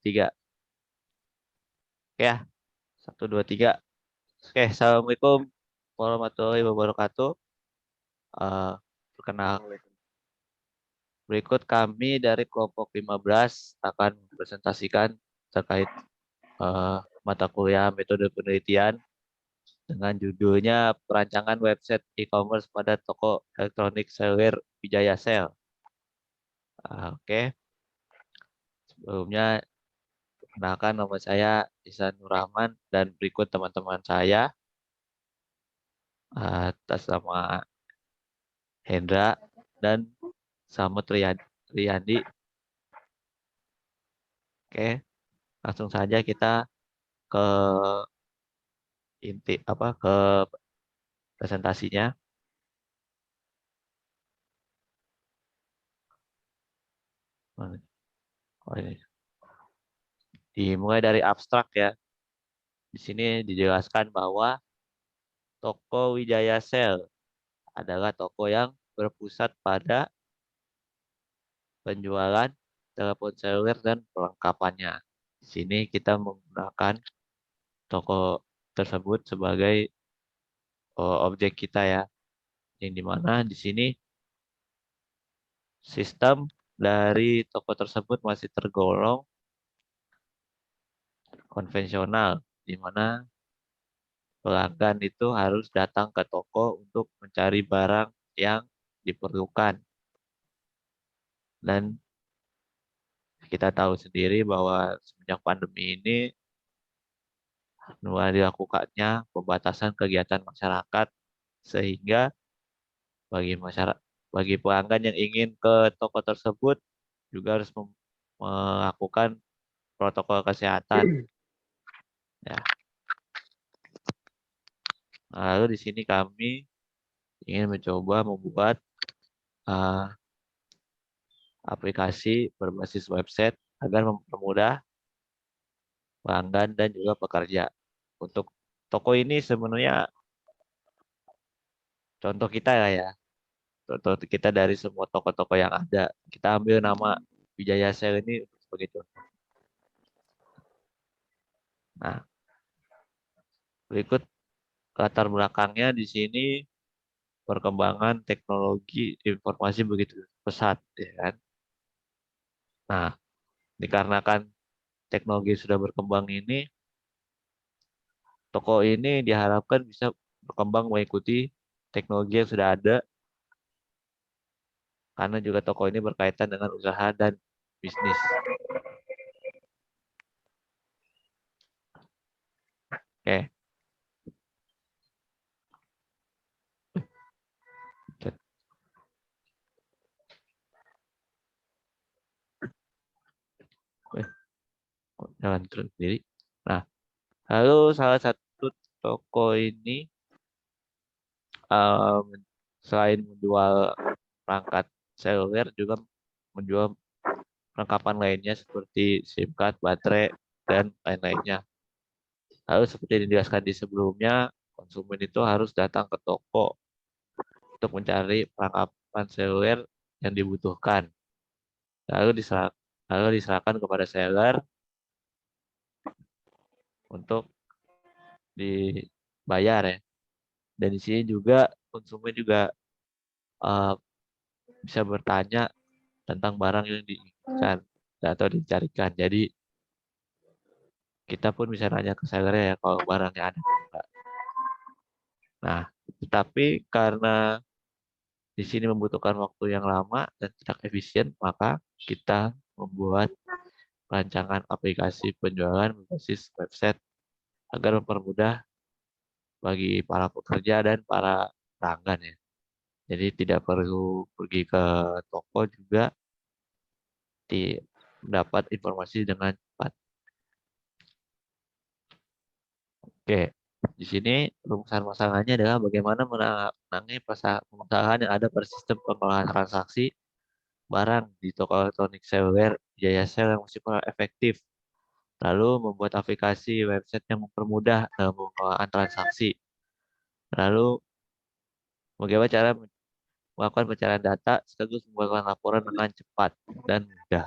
3. Oke ya, 1, 2, 3. Oke, Assalamualaikum warahmatullahi wabarakatuh. Eh, Perkenalkan, berikut kami dari kelompok 15 akan mempresentasikan terkait mata kuliah metode penelitian dengan judulnya perancangan website e-commerce pada toko elektronik seluler Wijaya Sale. Oke, sebelumnya perkenalkan nama saya Ihsan Nur Rahman dan berikut teman-teman saya atas nama Hendra dan Samut Riyandi. Oke, langsung saja kita ke inti apa ke presentasinya. Oh, ini. Dimulai dari abstrak ya. Di sini dijelaskan bahwa toko Wijaya Sale adalah toko yang berpusat pada penjualan telepon seluler dan perlengkapannya. Di sini kita menggunakan toko tersebut sebagai objek kita ya, yang dimana di sini sistem dari toko tersebut masih tergolong konvensional, di mana pelanggan itu harus datang ke toko untuk mencari barang yang diperlukan. Dan kita tahu sendiri bahwa semenjak pandemi ini mulai dilakukannya pembatasan kegiatan masyarakat sehingga bagi pelanggan yang ingin ke toko tersebut juga harus melakukan protokol kesehatan ya. Lalu di sini kami ingin mencoba membuat uh, aplikasi berbasis website agar mempermudah pelanggan dan juga pekerja. Untuk toko ini sebenarnya contoh kita lah ya. Contoh kita dari semua toko-toko yang ada. Kita ambil nama Wijaya Sale ini sebagai contoh. Nah, berikut latar belakangnya di sini perkembangan teknologi informasi begitu pesat, ya kan? Nah, dikarenakan teknologi sudah berkembang ini, toko ini diharapkan bisa berkembang mengikuti teknologi yang sudah ada, karena juga toko ini berkaitan dengan usaha dan bisnis. Oke, eh, jalan terus sendiri. Nah, lalu salah satu toko ini em, selain menjual perangkat seluler juga menjual perlengkapan lainnya seperti SIM card, baterai, dan lain-lainnya. Lalu seperti yang dijelaskan di sebelumnya, konsumen itu harus datang ke toko untuk mencari perlengkapan seluler yang dibutuhkan. Lalu diserahkan kepada seller untuk dibayar ya. Dan di sini juga konsumen juga eh, bisa bertanya tentang barang yang diinginkan atau dicarikan. Jadi kita pun bisa nanya ke seller ya kalau barangnya ada. Nah, tetapi karena di sini membutuhkan waktu yang lama dan tidak efisien, maka kita membuat rancangan aplikasi penjualan berbasis website agar mempermudah bagi para pekerja dan para pelanggan ya. Jadi tidak perlu pergi ke toko juga mendapat informasi dengan cepat. Oke, di sini rumusan masalahnya adalah bagaimana menangani permasalahan yang ada pada sistem pengolahan transaksi barang di toko elektronik seluler Jaya Sale yang bersifat efektif. Lalu membuat aplikasi website yang mempermudah dalam pengelolaan transaksi. Lalu bagaimana cara melakukan pencarian data sekaligus membuat laporan dengan cepat dan mudah.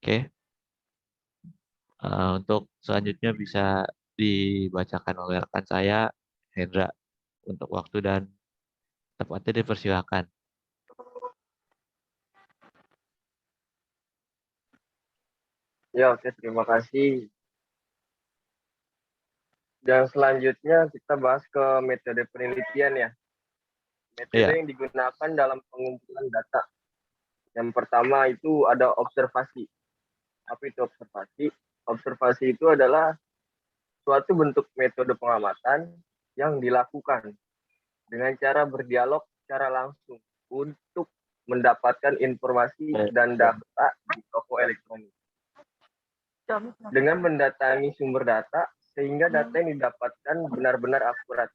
Oke. Untuk selanjutnya bisa dibacakan oleh rekan saya, Hendra, untuk waktu dan tempatnya dipersilakan. Ya, oke, terima kasih. Dan selanjutnya kita bahas ke metode penelitian ya. Metode Iya, yang digunakan dalam pengumpulan data. Yang pertama itu ada observasi. Apa itu observasi? Observasi itu adalah suatu bentuk metode pengamatan yang dilakukan dengan cara berdialog secara langsung untuk mendapatkan informasi dan data di toko elektronik. Dengan mendatangi sumber data, sehingga data yang didapatkan benar-benar akurat.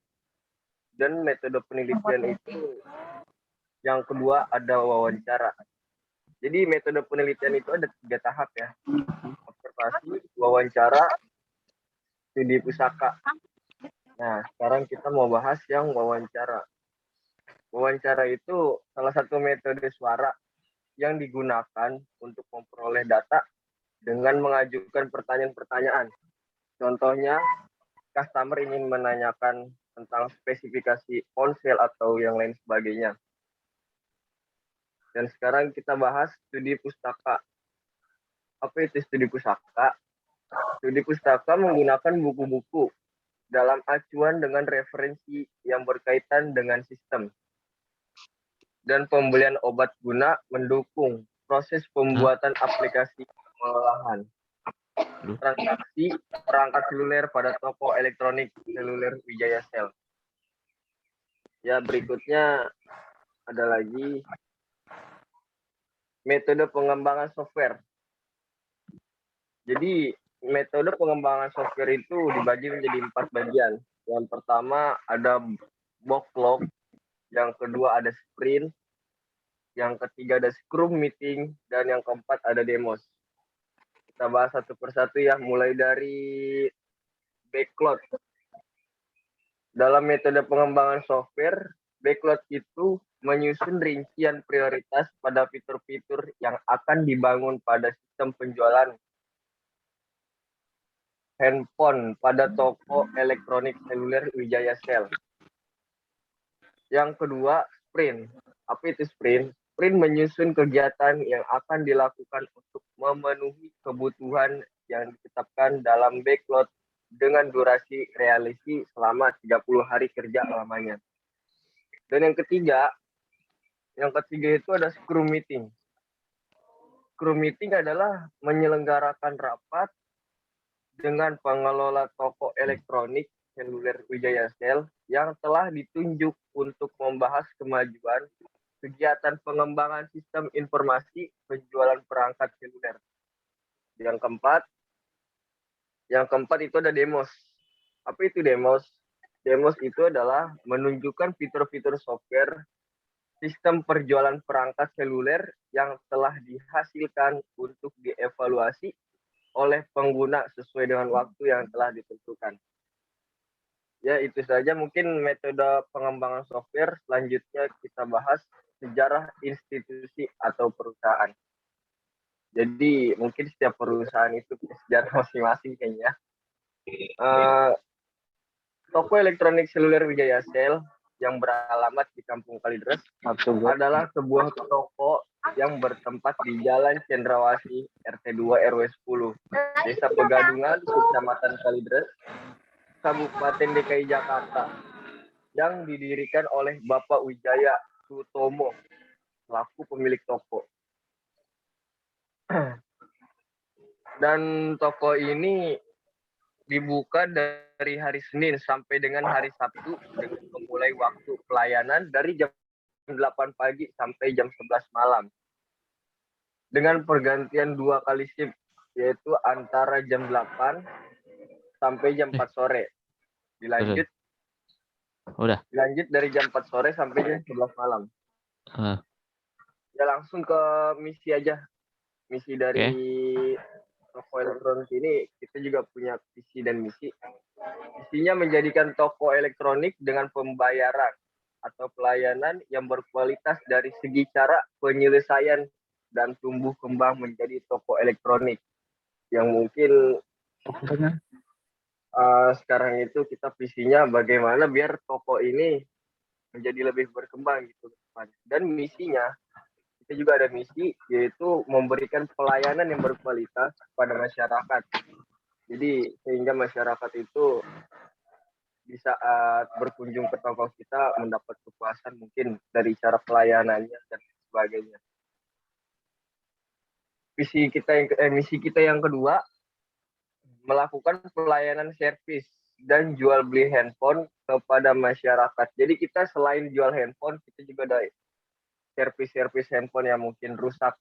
Dan metode penelitian itu yang kedua ada wawancara. Jadi metode penelitian itu ada 3 tahap ya. Observasi, wawancara, studi pusaka. Nah, sekarang kita mau bahas yang wawancara. Wawancara itu salah satu metode suara yang digunakan untuk memperoleh data dengan mengajukan pertanyaan-pertanyaan. Contohnya, customer ingin menanyakan tentang spesifikasi ponsel atau yang lain sebagainya. Dan sekarang kita bahas studi pustaka. Apa itu studi pustaka? Studi pustaka menggunakan buku-buku dalam acuan dengan referensi yang berkaitan dengan sistem. Dan pembelian obat guna mendukung proses pembuatan aplikasi pengolahan transaksi perangkat seluler pada toko elektronik seluler Wijaya Sel. Ya, berikutnya ada lagi metode pengembangan software. Jadi metode pengembangan software itu dibagi menjadi 4 bagian. Yang pertama ada backlog, yang kedua ada sprint, yang ketiga ada scrum meeting, dan yang keempat ada demos. Kita bahas satu persatu ya, mulai dari backlog. Dalam metode pengembangan software, backlog itu menyusun rincian prioritas pada fitur-fitur yang akan dibangun pada sistem penjualan handphone pada toko elektronik seluler Wijaya Sel. Yang kedua, sprint. Apa itu sprint? Sprint menyusun kegiatan yang akan dilakukan untuk memenuhi kebutuhan yang ditetapkan dalam backlog dengan durasi realisasi selama 30 hari kerja lamanya. Dan yang ketiga itu ada scrum meeting. Scrum meeting adalah menyelenggarakan rapat dengan pengelola toko elektronik seluler Wijaya Sel yang telah ditunjuk untuk membahas kemajuan kegiatan pengembangan sistem informasi penjualan perangkat seluler. Yang keempat itu ada demos. Apa itu demos? Demos itu adalah menunjukkan fitur-fitur software sistem perjualan perangkat seluler yang telah dihasilkan untuk dievaluasi oleh pengguna sesuai dengan waktu yang telah ditentukan. Ya, itu saja mungkin metode pengembangan software. Selanjutnya kita bahas sejarah institusi atau perusahaan. Jadi mungkin setiap perusahaan itu punya sejarah masing-masing kayaknya. Toko elektronik seluler Wijaya Sel yang beralamat di Kampung Kalideres adalah sebuah toko yang bertempat di Jalan Cendrawasih RT 2 RW 10, Desa Pegadungan, Kecamatan Kalideres, Kabupaten DKI Jakarta, yang didirikan oleh Bapak Wijaya Sutomo selaku pemilik toko. Dan toko ini dibuka dari hari Senin sampai dengan hari Sabtu dengan memulai waktu pelayanan dari jam 8 pagi sampai jam 11 malam. Dengan pergantian 2 kali shift, yaitu antara jam 8 sampai jam 4 sore. Dilanjut dari jam 4 sore sampai jam 11 malam. Ya, langsung ke misi aja. Misi dari toko elektronik ini, kita juga punya visi dan misi. Misinya menjadikan toko elektronik dengan pembayaran atau pelayanan yang berkualitas dari segi cara penyelesaian dan tumbuh kembang menjadi toko elektronik yang mungkin sekarang itu kita visinya bagaimana biar toko ini menjadi lebih berkembang gitu ke depan. Dan misinya, kita juga ada misi, yaitu memberikan pelayanan yang berkualitas kepada masyarakat. Jadi sehingga masyarakat itu di saat berkunjung ke toko kita mendapat kepuasan mungkin dari cara pelayanannya dan sebagainya. Misi kita yang kedua, melakukan pelayanan servis dan jual beli handphone kepada masyarakat. Jadi kita selain jual handphone, kita juga ada servis handphone yang mungkin rusak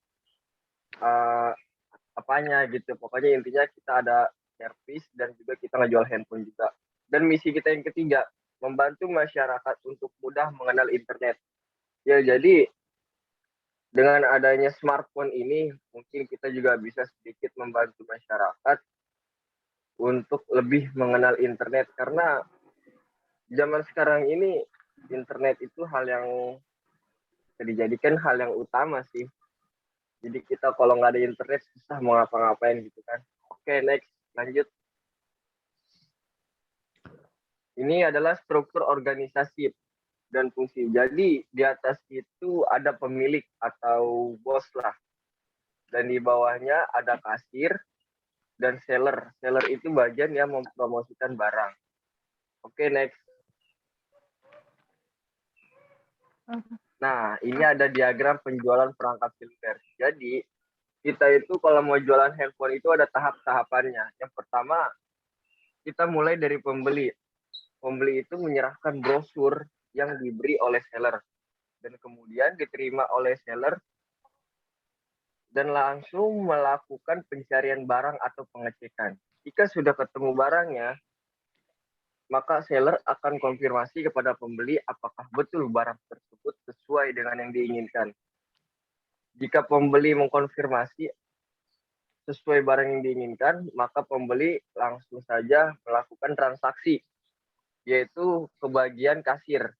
apanya gitu. Pokoknya intinya kita ada servis dan juga kita ngejual handphone juga. Dan misi kita yang ketiga, membantu masyarakat untuk mudah mengenal internet. Ya, jadi dengan adanya smartphone ini, mungkin kita juga bisa sedikit membantu masyarakat untuk lebih mengenal internet. Karena zaman sekarang ini, internet itu hal yang bisa dijadikan hal yang utama sih. Jadi kita kalau nggak ada internet, susah mau ngapa-ngapain gitu kan. Oke, next. Lanjut. Ini adalah struktur organisasi dan fungsi. Jadi di atas itu ada pemilik atau bos lah. Dan di bawahnya ada kasir dan seller. Seller itu bagian yang mempromosikan barang. Oke, next. Nah, ini ada diagram penjualan perangkat seluler. Jadi kita itu kalau mau jualan handphone itu ada tahap-tahapannya. Yang pertama, kita mulai dari pembeli. Pembeli itu menyerahkan brosur yang diberi oleh seller. Dan kemudian diterima oleh seller dan langsung melakukan pencarian barang atau pengecekan. Jika sudah ketemu barangnya, maka seller akan konfirmasi kepada pembeli apakah betul barang tersebut sesuai dengan yang diinginkan. Jika pembeli mengkonfirmasi sesuai barang yang diinginkan, maka pembeli langsung saja melakukan transaksi, yaitu ke bagian kasir.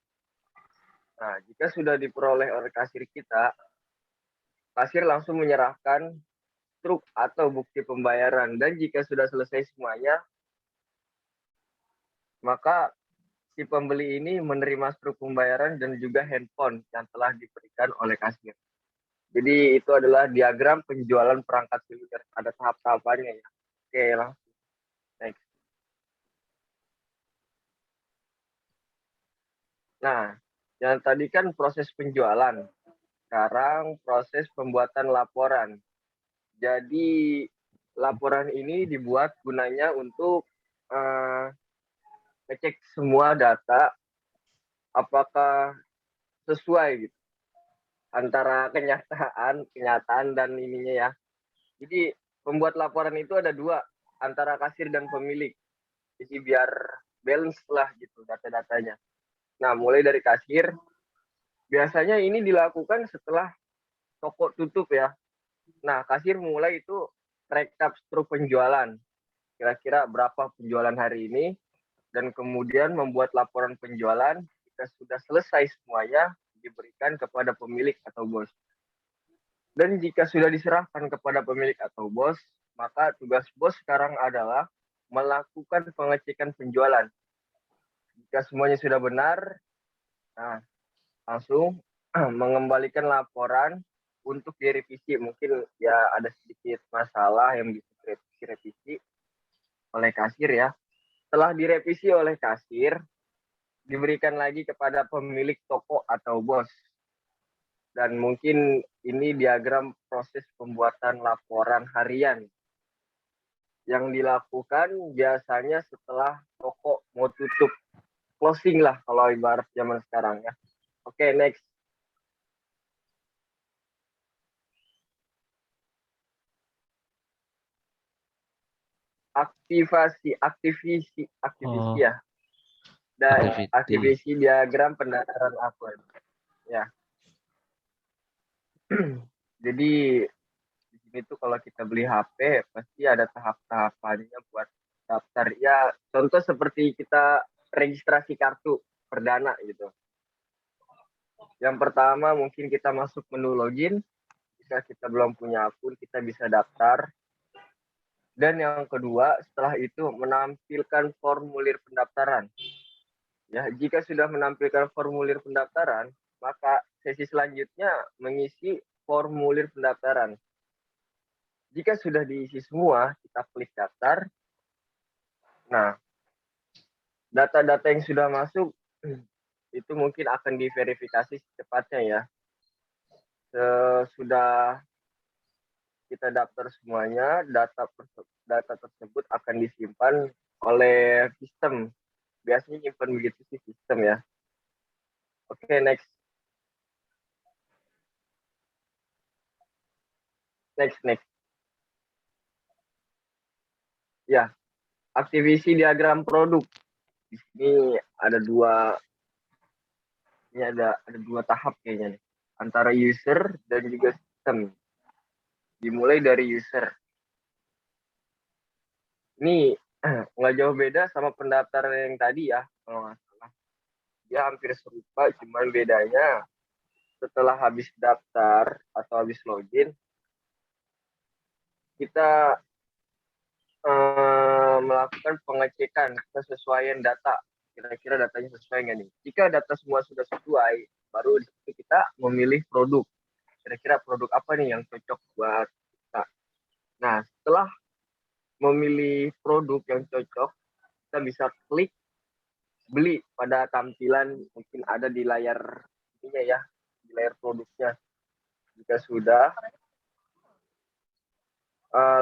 Nah, jika sudah diperoleh oleh kasir kita, kasir langsung menyerahkan truk atau bukti pembayaran. Dan jika sudah selesai semuanya, maka si pembeli ini menerima truk pembayaran dan juga handphone yang telah diberikan oleh kasir. Jadi itu adalah diagram penjualan perangkat seluler. Ada tahap-tahapannya ya. Oke, langsung. Next. Nah, yang tadi kan proses penjualan. Sekarang proses pembuatan laporan. Jadi laporan ini dibuat gunanya untuk ngecek semua data apakah sesuai gitu antara kenyataan dan ininya ya. Jadi pembuat laporan itu ada dua, antara kasir dan pemilik. Jadi biar balance lah gitu data-datanya. Nah, mulai dari kasir, biasanya ini dilakukan setelah toko tutup ya. Nah, kasir mulai itu rekap struk penjualan. Kira-kira berapa penjualan hari ini, dan kemudian membuat laporan penjualan. Jika sudah selesai semuanya, diberikan kepada pemilik atau bos. Dan jika sudah diserahkan kepada pemilik atau bos, maka tugas bos sekarang adalah melakukan pengecekan penjualan. Jika semuanya sudah benar, nah langsung mengembalikan laporan untuk direvisi. Mungkin ya ada sedikit masalah yang bisa direvisi oleh kasir ya. Setelah direvisi oleh kasir, diberikan lagi kepada pemilik toko atau bos. Dan mungkin ini diagram proses pembuatan laporan harian yang dilakukan biasanya setelah toko mau tutup, closing lah kalau ibarat zaman sekarang ya. Oke, next. Aktivisi ya. Dan aktivisi diagram pendaftaran akun. Ya. Jadi di sini tuh kalau kita beli HP pasti ada tahap-tahapannya buat daftar. Ya, contoh seperti kita registrasi kartu perdana gitu. Yang pertama mungkin kita masuk menu login, jika kita belum punya akun, kita bisa daftar. Dan yang kedua, setelah itu menampilkan formulir pendaftaran. Ya, jika sudah menampilkan formulir pendaftaran, maka sesi selanjutnya mengisi formulir pendaftaran. Jika sudah diisi semua, kita klik daftar. Nah, data-data yang sudah masuk itu mungkin akan diverifikasi secepatnya ya. Sudah kita daftar semuanya, data tersebut akan disimpan oleh sistem. Biasanya nyimpan begitu sih sistem ya. Oke, next. Next. Ya, aktivasi diagram produk. Di sini ada dua tahap kayaknya nih. Antara user dan juga sistem. Dimulai dari user. Ini nggak jauh beda sama pendaftaran yang tadi ya, kalau nggak salah. Dia hampir serupa, cuman bedanya setelah habis daftar atau habis login, kita melakukan pengecekan kesesuaian data. Kira-kira datanya sesuai nggak nih? Jika data semua sudah sesuai, baru kita memilih produk. Kira-kira produk apa nih yang cocok buat kita. Nah, setelah memilih produk yang cocok, kita bisa klik beli pada tampilan mungkin ada di layar ininya ya, di layar produknya. Jika sudah,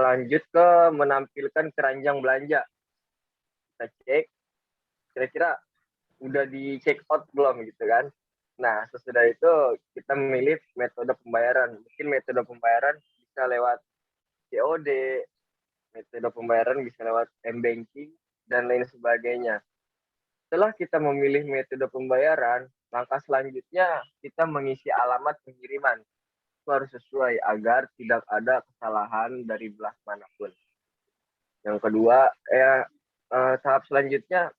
lanjut ke menampilkan keranjang belanja. Kita cek, kira-kira udah di check out belum gitu kan. Nah, sesudah itu kita memilih metode pembayaran. Mungkin metode pembayaran bisa lewat COD, metode pembayaran bisa lewat M-Banking, dan lain sebagainya. Setelah kita memilih metode pembayaran, langkah selanjutnya kita mengisi alamat pengiriman. Itu harus sesuai agar tidak ada kesalahan dari belah manapun. Yang kedua, tahap selanjutnya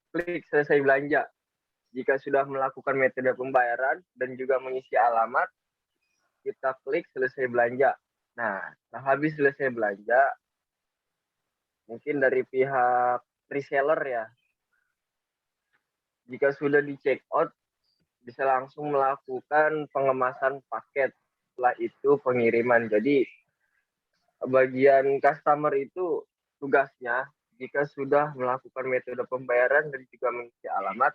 klik selesai belanja. Jika sudah melakukan metode pembayaran dan juga mengisi alamat, kita klik selesai belanja. Nah, setelah habis selesai belanja, mungkin dari pihak reseller ya, jika sudah di check out, bisa langsung melakukan pengemasan paket. Setelah itu pengiriman. Jadi bagian customer itu tugasnya jika sudah melakukan metode pembayaran dan juga mengisi alamat,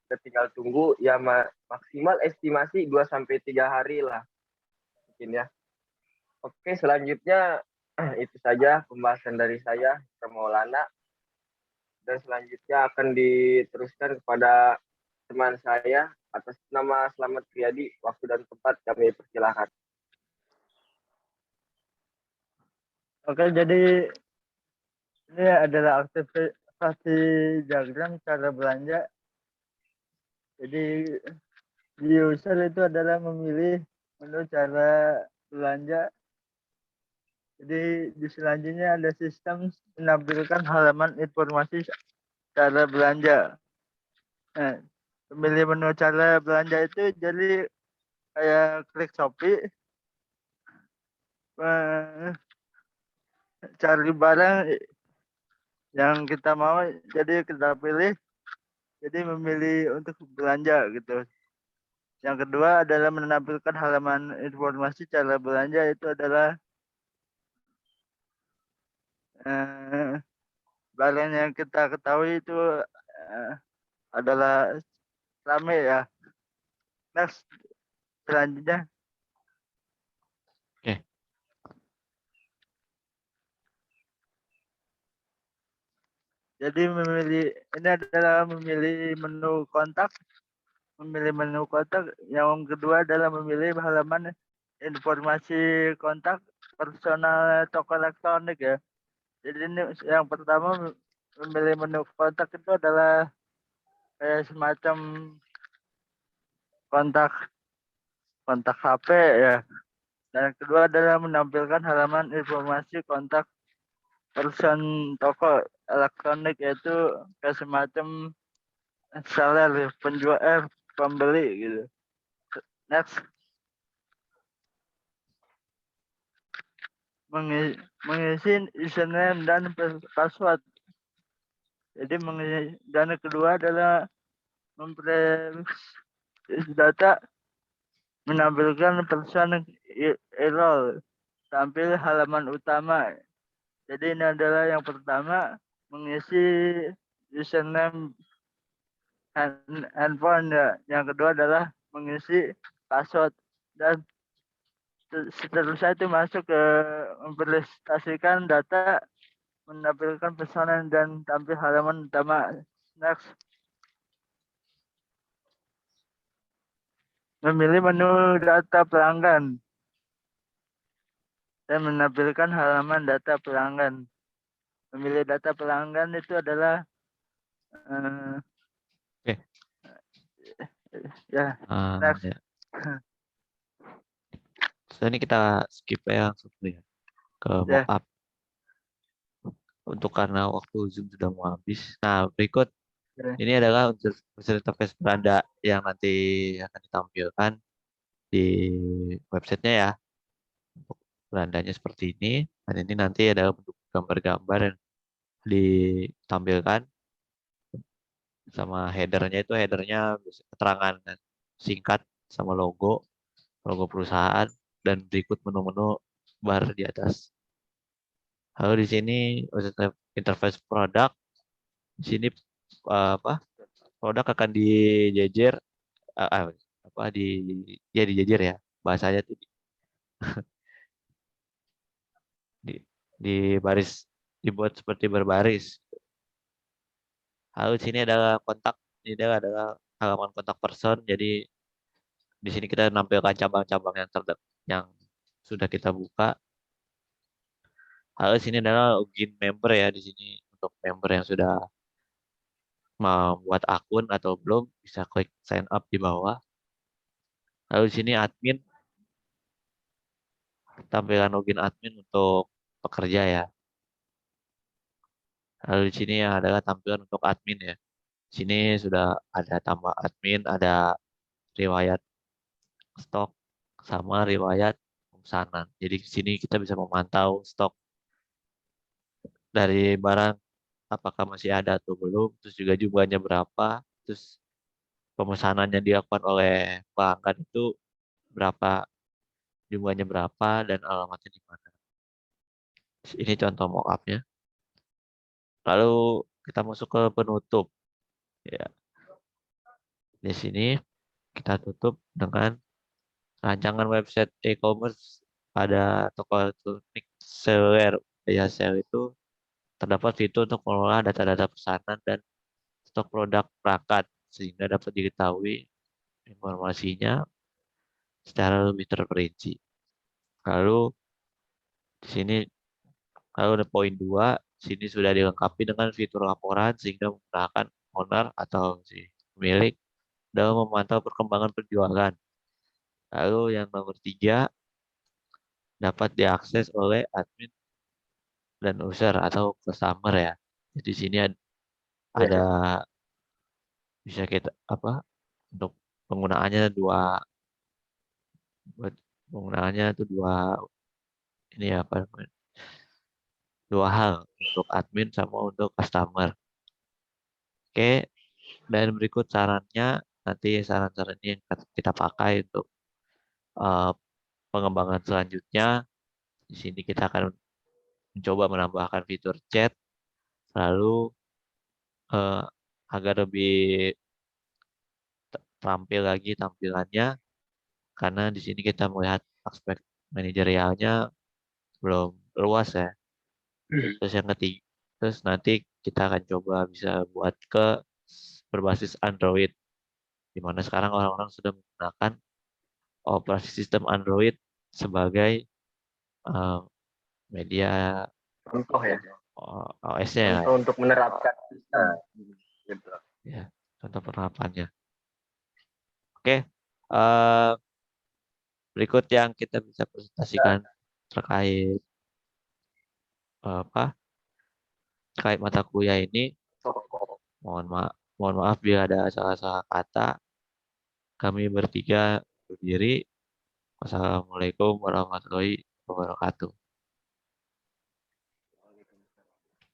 kita tinggal tunggu ya maksimal estimasi 2-3 hari lah mungkin ya. Oke, selanjutnya itu saja pembahasan dari saya, Maulana. Dan selanjutnya akan diteruskan kepada teman saya atas nama Slamet Priyadi. Waktu dan tempat kami persilahkan. Oke, jadi ini adalah aktivasi diagram cara belanja. Jadi user itu adalah memilih menu cara belanja. Jadi di selanjutnya ada sistem menampilkan halaman informasi cara belanja. Nah, memilih menu cara belanja itu jadi kayak klik Shopee, cari barang yang kita mau, jadi kita pilih, jadi memilih untuk belanja gitu. Yang kedua adalah menampilkan halaman informasi cara belanja, itu adalah barang yang kita ketahui itu adalah rame ya. Next, selanjutnya. Oke. Jadi ini adalah memilih menu kontak. Memilih menu kontak. Yang kedua adalah memilih halaman informasi kontak personal toko elektronik ya. Jadi ini yang pertama memilih menu kontak itu adalah kayak semacam kontak HP ya. Dan yang kedua adalah menampilkan halaman informasi kontak person toko elektronik, yaitu kayak semacam seller, penjual, pembeli gitu. Next. mengisi username dan password. Jadi dan yang kedua adalah memproses data, menampilkan person error, tampil halaman utama. Jadi ini adalah yang pertama, mengisi username handphone ya. Yang kedua adalah mengisi password, dan seterusnya itu masuk ke mempresentasikan data, menampilkan pesanan dan tampil halaman utama. Next. Memilih menu data pelanggan dan menampilkan halaman data pelanggan. Memilih data pelanggan itu adalah Oke. ya, next. Ya. So, ini kita skip ya langsung ya ke Ya. mockup. Untuk karena waktu Zoom sudah mau habis. Nah, berikut ini adalah unsur interface beranda yang nanti akan ditampilkan di websitenya ya. Untuk berandanya seperti ini. Dan ini nanti adalah bentuk gambar-gambar yang ditampilkan sama headernya, itu headernya keterangan singkat sama logo perusahaan, dan berikut menu-menu bar di atas. Lalu di sini interface produk. Di sini produk akan dijejer dijejer ya, bahasanya tuh di baris, dibuat seperti berbaris. Lalu di sini adalah kontak, ini adalah halaman kontak person. Jadi di sini kita menampilkan cabang-cabang yang sudah kita buka. Lalu di sini adalah login member ya, di sini untuk member yang sudah membuat akun atau belum bisa klik sign up di bawah. Lalu di sini admin, tampilan login admin untuk pekerja ya. Lalu di sini adalah tampilan untuk admin ya. Di sini sudah ada tambah admin, ada riwayat stok sama riwayat pemesanan. Jadi di sini kita bisa memantau stok dari barang apakah masih ada atau belum, terus juga jumlahnya berapa, terus pemesanan yang dilakukan oleh pelanggan itu berapa, jumlahnya berapa, dan alamatnya di mana. Ini contoh mockupnya. Lalu kita masuk ke penutup. Ya. Di sini kita tutup dengan rancangan website e-commerce pada toko elektronik seluler. Ya, sel itu terdapat fitur untuk mengelola data-data pesanan dan stok produk perangkat sehingga dapat diketahui informasinya secara lebih terperinci. Lalu di sini ada poin 2, sini sudah dilengkapi dengan fitur laporan sehingga memudahkan owner atau si pemilik dalam memantau perkembangan penjualan. Lalu yang nomor 3, dapat diakses oleh admin dan user atau customer ya. Jadi di sini ada bisa kita untuk penggunaannya ini ya, dua hal, untuk admin sama untuk customer. Oke, dan berikut sarannya, nanti saran-sarannya yang kita pakai untuk pengembangan selanjutnya. Di sini kita akan mencoba menambahkan fitur chat, lalu agar lebih terampil lagi tampilannya, karena di sini kita melihat aspek manajerialnya belum luas ya. Terus yang ketiga, terus nanti kita akan coba bisa buat ke berbasis Android, di mana sekarang orang-orang sudah menggunakan operasi sistem Android sebagai media Contoh ya. OS-nya ya. Contoh untuk menerapkan. Gitu. Ya, contoh penerapannya. Oke, berikut yang kita bisa presentasikan terkait terkait mata kuliah ini. Mohon maaf bila ada salah-salah kata. Kami bertiga berdiri. Wassalamualaikum warahmatullahi wabarakatuh.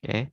Oke.